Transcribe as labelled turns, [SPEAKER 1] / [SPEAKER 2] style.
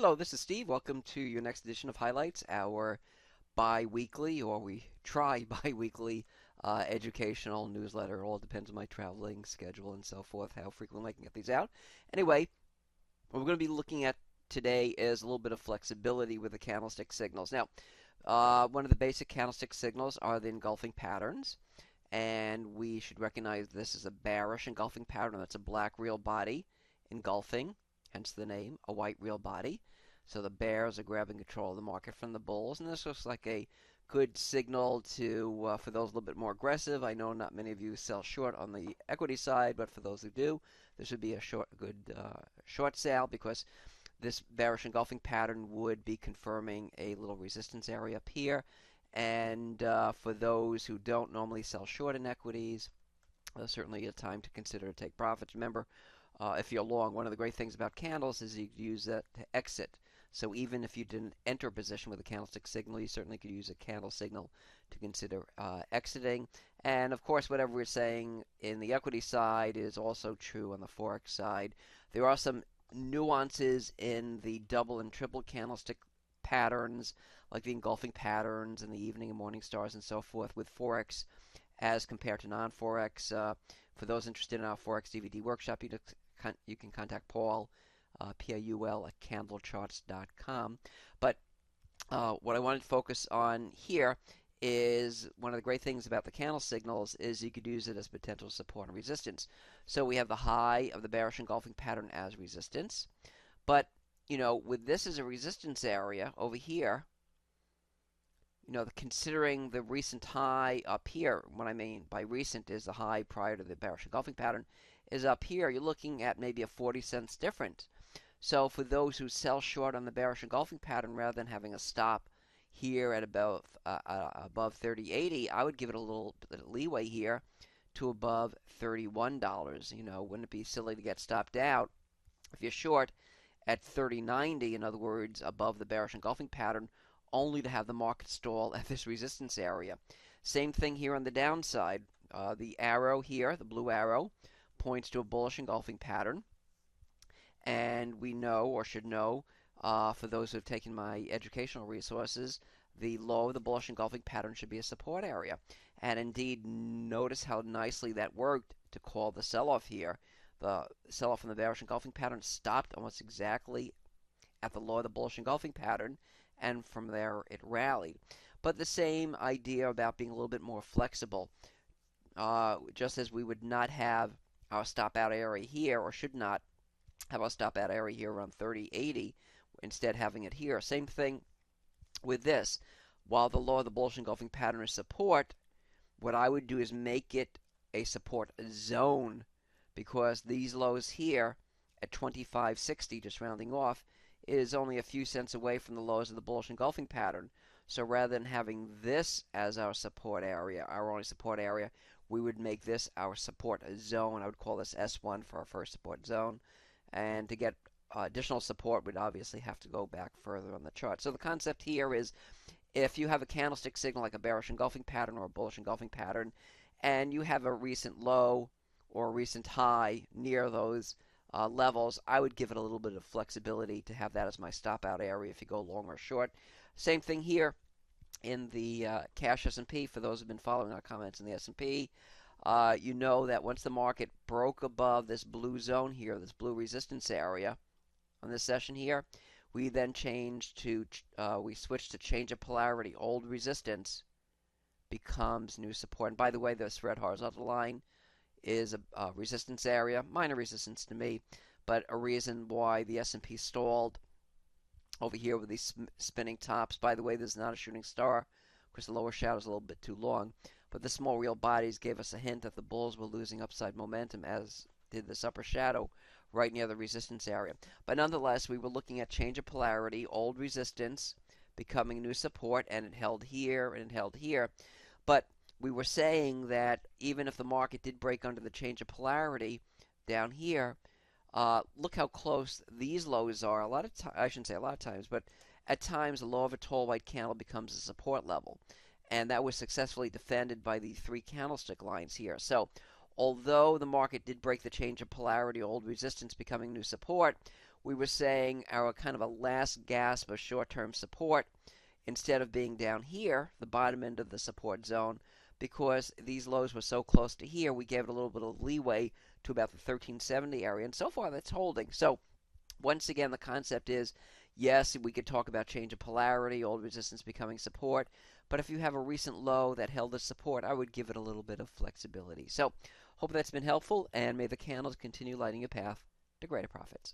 [SPEAKER 1] Hello, this is Steve. Welcome to your next edition of Highlights, our bi-weekly, or we try bi-weekly, educational newsletter. It all depends on my traveling schedule and so forth, how frequently I can get these out. Anyway, what we're going to be looking at today is a little bit of flexibility with the candlestick signals. Now, one of the basic candlestick signals are the engulfing patterns, and we should recognize this is a bearish engulfing pattern. That's a black real body engulfing, hence the name, a white real body. So the bears are grabbing control of the market from the bulls, and this looks like a good signal to for those a little bit more aggressive. I know not many of you sell short on the equity side, but for those who do, this would be a good short sale because this bearish engulfing pattern would be confirming a little resistance area up here. And for those who don't normally sell short in equities, certainly a time to consider to take profits. Remember, if you're long, one of the great things about candles is you could use that to exit. So even if you didn't enter a position with a candlestick signal, you certainly could use a candle signal to consider exiting. And of course, whatever we're saying in the equity side is also true on the Forex side. There are some nuances in the double and triple candlestick patterns, like the engulfing patterns and the evening and morning stars and so forth with Forex as compared to non-Forex. For those interested in our Forex DVD workshop, you can contact Paul, Paul at candlecharts.com. But what I wanted to focus on here is one of the great things about the candle signals is you could use it as potential support and resistance. So we have the high of the bearish engulfing pattern as resistance. But, with this as a resistance area over here, considering the recent high up here, what I mean by recent is the high prior to the bearish engulfing pattern, is up here. You're looking at maybe a 40 cents difference. So for those who sell short on the bearish engulfing pattern, rather than having a stop here at above 30.80, I would give it a little bit of leeway here to above $31. Wouldn't it be silly to get stopped out if you're short at 30.90, in other words, above the bearish engulfing pattern, only to have the market stall at this resistance area. Same thing here on the downside. The arrow here, the blue arrow, points to a bullish engulfing pattern. And we know, or should know, for those who have taken my educational resources, the low of the bullish engulfing pattern should be a support area. And indeed, notice how nicely that worked to call the sell-off here. The sell-off from the bearish engulfing pattern stopped almost exactly at the low of the bullish engulfing pattern, and from there it rallied. But the same idea about being a little bit more flexible. Just as we would not have our stop out area here, or should not have our stop out area here around 30.80, instead having it here. Same thing with this. While the low of the bullish engulfing pattern is support, what I would do is make it a support zone, because these lows here at 25.60, just rounding off, is only a few cents away from the lows of the bullish engulfing pattern. So rather than having this as our support area, our only support area, we would make this our support zone. I would call this S1 for our first support zone. And to get additional support, we'd obviously have to go back further on the chart. So the concept here is if you have a candlestick signal like a bearish engulfing pattern or a bullish engulfing pattern, and you have a recent low or a recent high near those levels, I would give it a little bit of flexibility to have that as my stop out area if you go long or short. Same thing here in the cash S&P. For those who have been following our comments in the S&P, you know that once the market broke above this blue zone here, this blue resistance area on this session here, we then changed to, we switched to change of polarity. Old resistance becomes new support. And by the way, this red horizontal line is a resistance area, minor resistance to me, but a reason why the S&P stalled over here with these spinning tops. By the way, this is not a shooting star because the lower shadow is a little bit too long, but the small real bodies gave us a hint that the bulls were losing upside momentum, as did this upper shadow right near the resistance area. But nonetheless, we were looking at change of polarity, old resistance becoming new support, and it held here and it held here. But we were saying that even if the market did break under the change of polarity down here, look how close these lows are. I shouldn't say a lot of times, but at times the low of a tall white candle becomes a support level. And that was successfully defended by the three candlestick lines here. So although the market did break the change of polarity, old resistance becoming new support, we were saying our kind of a last gasp of short-term support instead of being down here, the bottom end of the support zone, because these lows were so close to here, we gave it a little bit of leeway to about the 1370 area, and so far that's holding. So once again, the concept is, yes, we could talk about change of polarity, old resistance becoming support, but if you have a recent low that held as support, I would give it a little bit of flexibility. So hope that's been helpful, and may the candles continue lighting your path to greater profits.